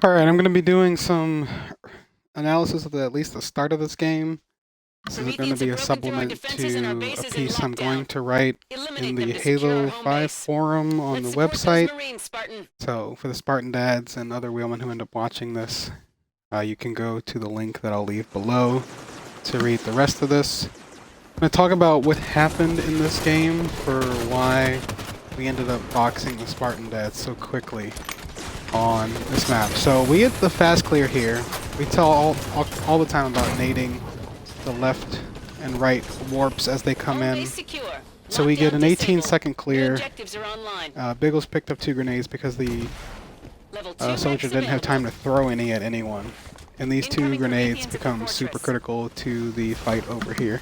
Alright, I'm going to be doing some analysis of at least the start of this game. This is going to be a supplement to a piece I'm going to write in the Halo 5 forum on the website. So for the Spartan dads and other wheelmen who end up watching this, you can go to the link that I'll leave below to read the rest of this. I'm going to talk about what happened in this game for why we ended up boxing the Spartan dads so quickly on this map. So we get the fast clear here. We tell all the time about nading the left and right warps as they come in. So we get an 18-second clear. Biggles picked up 2 grenades because the soldier didn't have time to throw any at anyone. And these 2 grenades become super critical to the fight over here.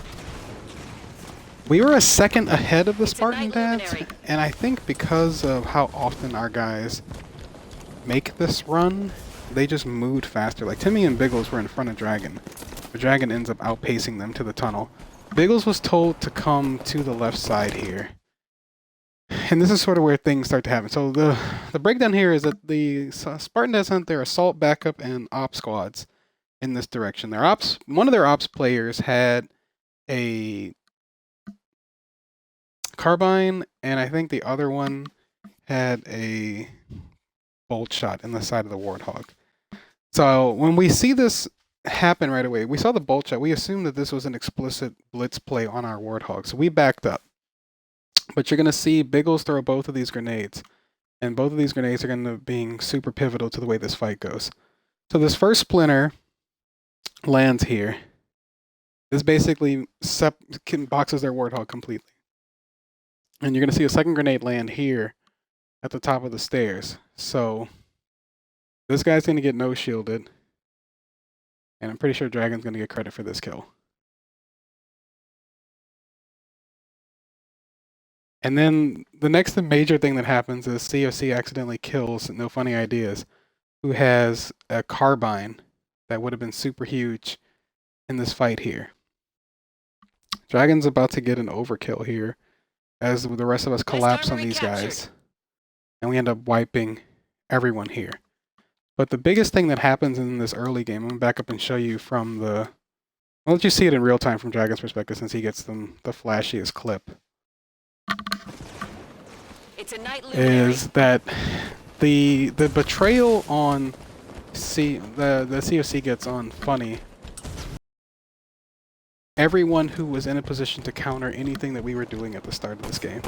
We were a second ahead of the Spartan dads, and I think because of how often our guys make this run, they just moved faster. Like Timmy and Biggles were in front of Dragon. The Dragon ends up outpacing them to the tunnel. Biggles was told to come to the left side here. And this is sort of where things start to happen. So the breakdown here is that the Spartan dads sent their assault, backup, and op squads in this direction. One of their ops players had a carbine, and I think the other one had a bolt shot in the side of the Warthog. So when we see this happen right away, we saw the bolt shot. We assumed that this was an explicit blitz play on our Warthog, so we backed up. But you're going to see Biggles throw both of these grenades, and both of these grenades are going to be super pivotal to the way this fight goes. So this first splinter lands here. This basically boxes their Warthog completely. And you're going to see a second grenade land here at the top of the stairs. So this guy's going to get no shielded. And I'm pretty sure Dragon's going to get credit for this kill. And then the next major thing that happens is COC accidentally kills No Funny Ideas, who has a carbine that would have been super huge in this fight here. Dragon's about to get an overkill here as the rest of us collapse on these guys. And we end up wiping everyone here. But the biggest thing that happens in this early game, I'm going to back up and show you from the... I'll let you see it in real time from Dragon's perspective since he gets the flashiest clip. Is that the betrayal on the COC gets on Funny. Everyone who was in a position to counter anything that we were doing at the start of this game.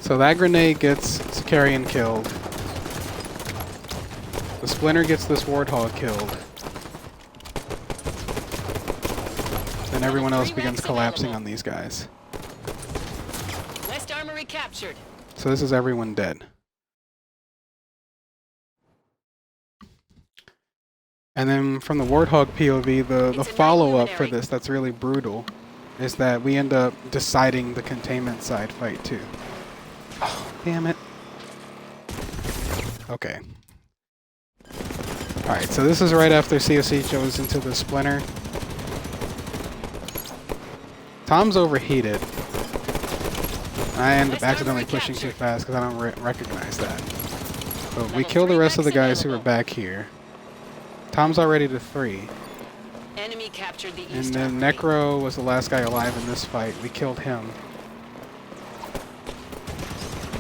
So that grenade gets Sicarian killed. The Splinter gets this Warthog killed. Then everyone else begins collapsing on these guys. West Armory captured. So this is everyone dead. And then from the Warthog POV, the follow-up for this that's really brutal is that we end up deciding the containment side fight too. Oh, damn it. Okay. Alright, so this is right after COC goes into the Splinter. Tom's overheated. I end up accidentally pushing too fast because I don't recognize that. But we kill the rest of the guys who are back here. Tom's already to 3. Enemy captured the and then Necro was the last guy alive in this fight. We killed him.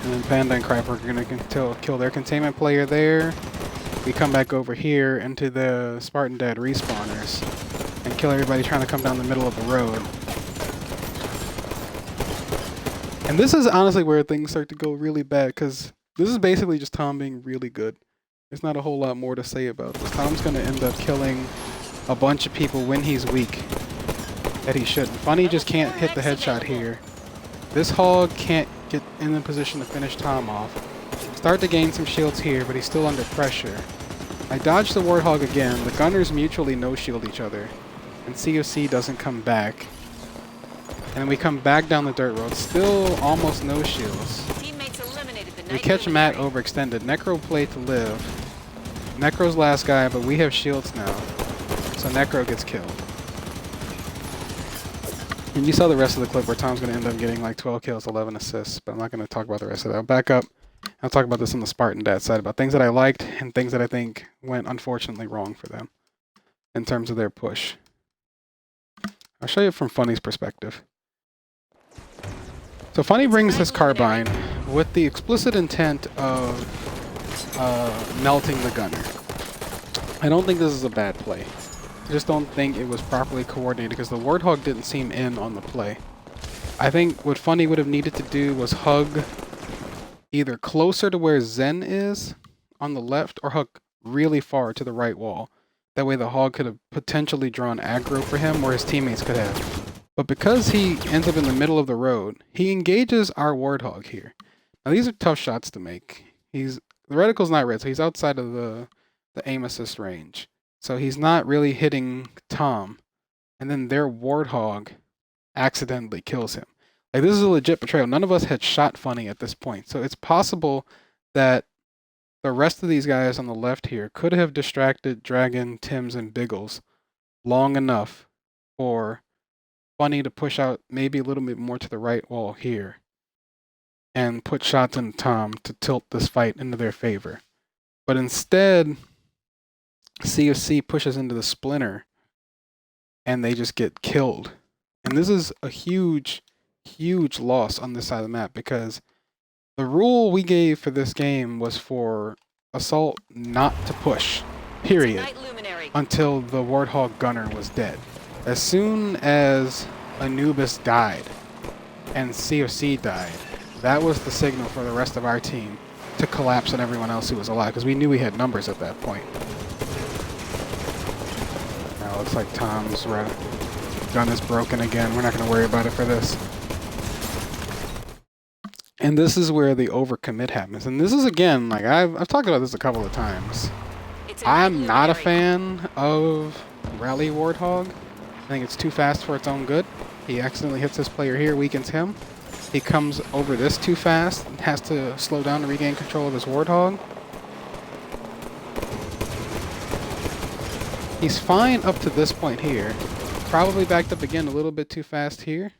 And then Panda and Kryper are going to kill their containment player there. We come back over here into the Spartan Dad respawners and kill everybody trying to come down the middle of the road. And this is honestly where things start to go really bad because this is basically just Tom being really good. There's not a whole lot more to say about this. Tom's going to end up killing a bunch of people when he's weak that he shouldn't. Funny just can't hit the headshot here. This hog can't get in a position to finish Tom off. Start to gain some shields here, but he's still under pressure. I dodge the Warthog again. The gunners mutually no-shield each other. And COC doesn't come back. And we come back down the dirt road. Still almost no shields. We catch Matt overextended. Necro play to live. Necro's last guy, but we have shields now. So Necro gets killed. And you saw the rest of the clip where Tom's going to end up getting like 12 kills, 11 assists, but I'm not going to talk about the rest of that. I'll back up. I'll talk about this on the Spartan Dad side, about things that I liked and things that I think went unfortunately wrong for them in terms of their push. I'll show you from Funny's perspective. So Funny brings this carbine with the explicit intent of melting the gunner. I don't think this is a bad play. I just don't think it was properly coordinated because the Warthog didn't seem in on the play. I think what Funny would have needed to do was hug either closer to where Zen is on the left or hug really far to the right wall. That way the Hog could have potentially drawn aggro for him where his teammates could have. But because he ends up in the middle of the road, he engages our Warthog here. Now these are tough shots to make. The reticle's not red, so he's outside of the aim assist range. So he's not really hitting Tom. And then their Warthog accidentally kills him. Like, this is a legit betrayal. None of us had shot Funny at this point. So it's possible that the rest of these guys on the left here could have distracted Dragon, Tims, and Biggles long enough for Funny to push out maybe a little bit more to the right wall here and put shots into Tom to tilt this fight into their favor. But instead, CFC pushes into the Splinter and they just get killed. And this is a huge, huge loss on this side of the map because the rule we gave for this game was for Assault not to push, period, until the Warthog gunner was dead. As soon as Anubis died and CFC died, that was the signal for the rest of our team to collapse on everyone else who was alive because we knew we had numbers at that point. Now it looks like Tom's gun is broken again. We're not going to worry about it for this. And this is where the overcommit happens. And this is, again, like I've talked about this a couple of times. I'm not a fan of Rally Warthog. I think it's too fast for its own good. He accidentally hits this player here, weakens him. He comes over this too fast and has to slow down to regain control of his Warthog. He's fine up to this point here. Probably backed up again a little bit too fast here.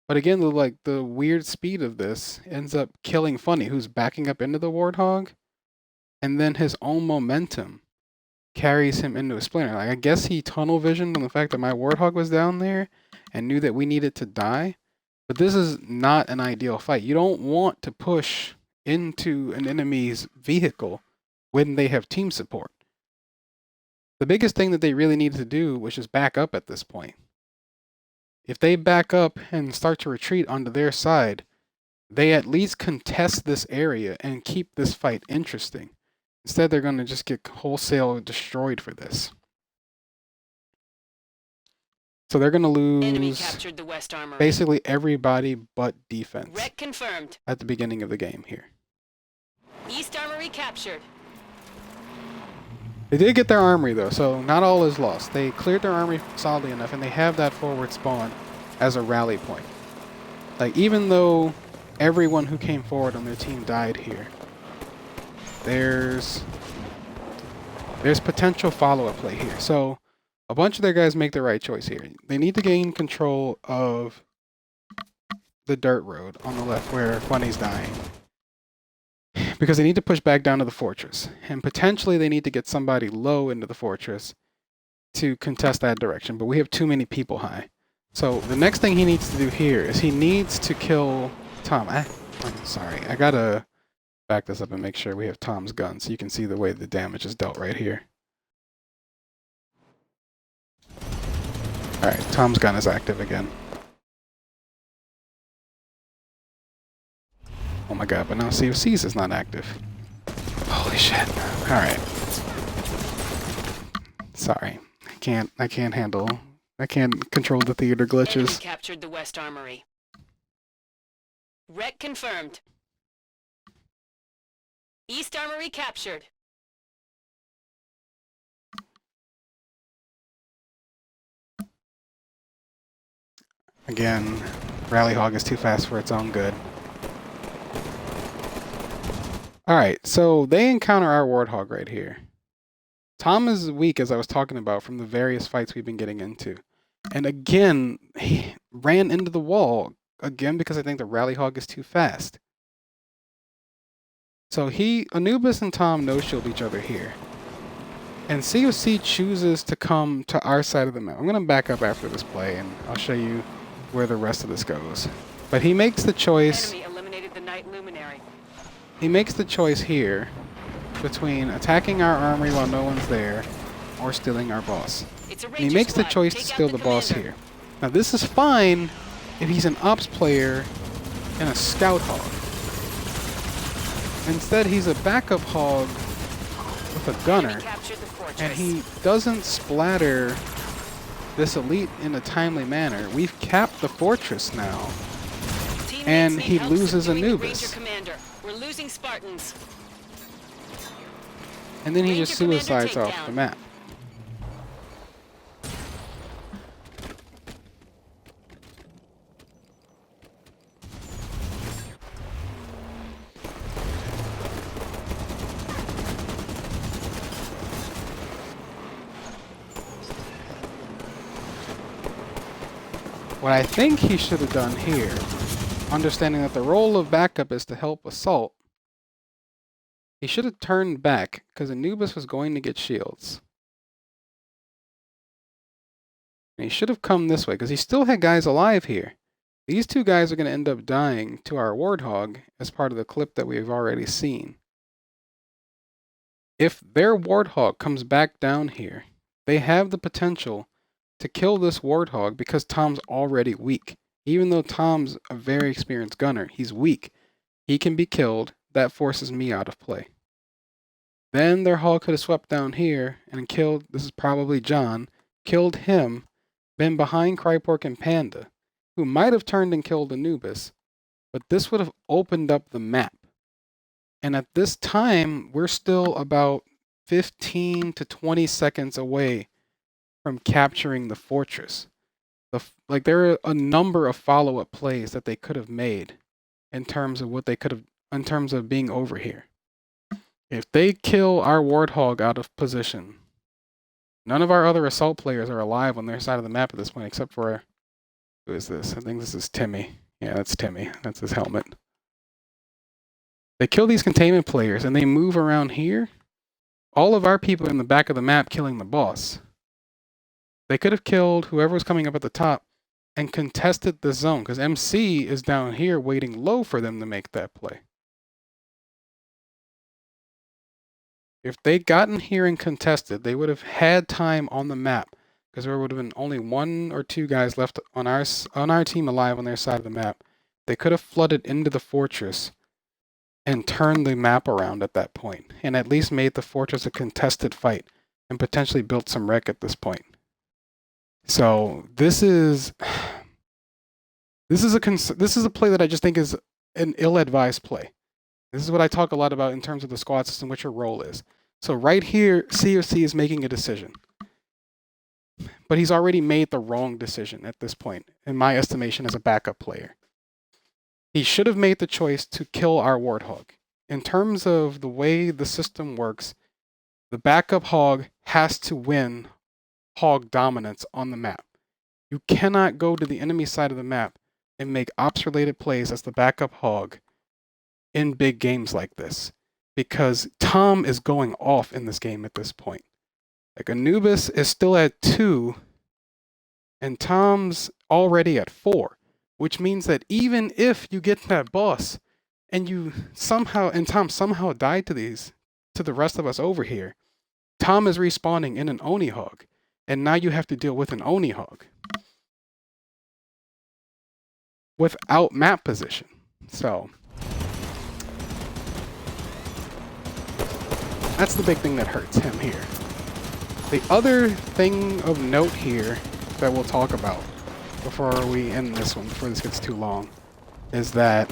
But again, the weird speed of this ends up killing Funny, who's backing up into the Warthog. And then his own momentum carries him into a Splinter. Like, I guess he tunnel visioned on the fact that my Warthog was down there and knew that we needed to die. But this is not an ideal fight. You don't want to push into an enemy's vehicle when they have team support. The biggest thing that they really needed to do was just back up at this point. If they back up and start to retreat onto their side, they at least contest this area and keep this fight interesting. Instead, they're going to just get wholesale destroyed for this. So they're going to lose basically everybody but defense at the beginning of the game here. East Armory captured. They did get their armory though, so not all is lost. They cleared their armory solidly enough, and they have that forward spawn as a rally point. Like, even though everyone who came forward on their team died here, there's potential follow-up play here. So a bunch of their guys make the right choice here. They need to gain control of the dirt road on the left where Funny's dying, because they need to push back down to the fortress. And potentially they need to get somebody low into the fortress to contest that direction. But we have too many people high. So the next thing he needs to do here is he needs to kill Tom. I'm sorry. I got to back this up and make sure we have Tom's gun so you can see the way the damage is dealt right here. Alright, Tom's gun is active again. Oh my god, but now CFC's is not active. Holy shit. Alright. Sorry. I can't control the theater glitches. Enemy captured the West Armory. Wreck confirmed. East Armory captured. Again, Rally Hog is too fast for its own good. Alright, so they encounter our Warthog right here. Tom is weak, as I was talking about, from the various fights we've been getting into. And again, he ran into the wall. Again, because I think the Rally Hog is too fast. So Anubis and Tom no-shield each other here. And COC chooses to come to our side of the map. I'm going to back up after this play, and I'll show you where the rest of this goes. But he makes the choice... Enemy eliminated the Night Luminary. He makes the choice here between attacking our armory while no one's there or stealing our boss. And he makes the choice to steal the boss here. Now this is fine if he's an ops player and a scout hog. Instead he's a backup hog with a gunner, and he doesn't splatter this elite in a timely manner. We've capped the fortress now, and he loses Anubis. We're losing Spartans. And then he just suicides off the map. What I think he should have done here, understanding that the role of backup is to help assault, he should have turned back, because Anubis was going to get shields. And he should have come this way, because he still had guys alive here. These two guys are going to end up dying to our Warthog as part of the clip that we've already seen. If their Warthog comes back down here, they have the potential to kill this Warthog because Tom's already weak. Even though Tom's a very experienced gunner, he's weak. He can be killed. That forces me out of play. Then their hog could have swept down here and killed, this is probably John, killed him, been behind Crypork and Panda, who might have turned and killed Anubis, but this would have opened up the map. And at this time, we're still about 15 to 20 seconds away from capturing the fortress. Like, there are a number of follow-up plays that they could have made in terms of what they could have, in terms of being over here. If they kill our Warthog out of position, none of our other assault players are alive on their side of the map at this point, except for, who is this? I think this is Timmy. Yeah, that's Timmy. That's his helmet. They kill these containment players and they move around here. All of our people in the back of the map killing the boss. They could have killed whoever was coming up at the top and contested the zone, because MC is down here waiting low for them to make that play. If they'd gotten here and contested, they would have had time on the map, because there would have been only 1 or 2 guys left on our team alive on their side of the map. They could have flooded into the fortress and turned the map around at that point, and at least made the fortress a contested fight, and potentially built some wreck at this point. So this is a play that I just think is an ill-advised play. This is what I talk a lot about in terms of the squad system, what your role is. So right here, COC is making a decision. But he's already made the wrong decision at this point, in my estimation, as a backup player. He should have made the choice to kill our Warthog. In terms of the way the system works, the backup hog has to win hog dominance on the map. You cannot go to the enemy side of the map and make ops-related plays as the backup hog in big games like this, because Tom is going off in this game at this point. Like, Anubis is still at 2 and Tom's already at 4, which means that even if you get that boss and Tom somehow died to the rest of us over here, Tom is respawning in an Oni hog, and now you have to deal with an Oni hog without map position. So that's the big thing that hurts him here. The other thing of note here that we'll talk about before we end this one, before this gets too long, is that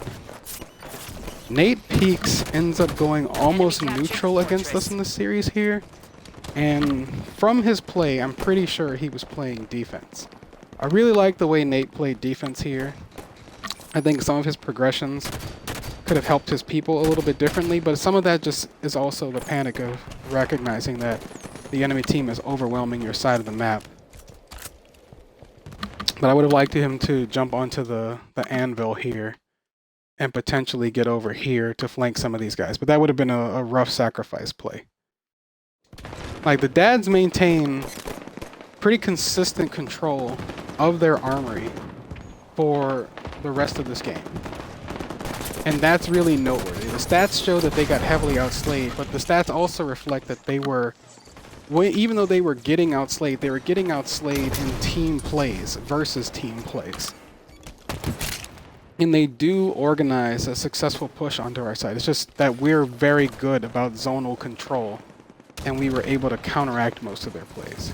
Nate Peaks ends up going almost neutral against us in the series here. And from his play, I'm pretty sure he was playing defense. I really like the way Nate played defense here. I think some of his progressions could have helped his people a little bit differently, but some of that just is also the panic of recognizing that the enemy team is overwhelming your side of the map. But I would have liked him to jump onto the anvil here and potentially get over here to flank some of these guys. But that would have been a rough sacrifice play. Like, the dads maintain pretty consistent control of their armory for the rest of this game. And that's really noteworthy. The stats show that they got heavily outslayed, but the stats also reflect that they were, even though they were getting outslayed, they were getting outslayed in team plays versus team plays. And they do organize a successful push onto our side. It's just that we're very good about zonal control, and we were able to counteract most of their plays.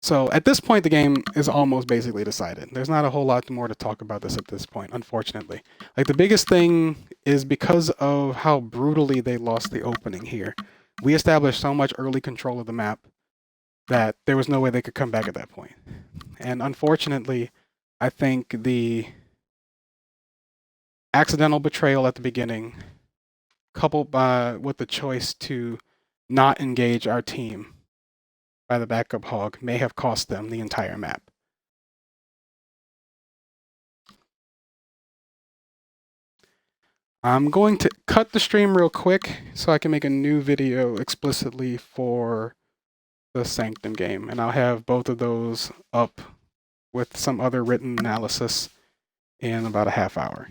So at this point, the game is almost basically decided. There's not a whole lot more to talk about this at this point, unfortunately. Like, the biggest thing is because of how brutally they lost the opening here. We established so much early control of the map that there was no way they could come back at that point. And unfortunately, I think the accidental betrayal at the beginning, coupled with the choice to not engage our team by the backup hog, may have cost them the entire map. I'm going to cut the stream real quick so I can make a new video explicitly for the Sanctum game, and I'll have both of those up with some other written analysis in about a half hour.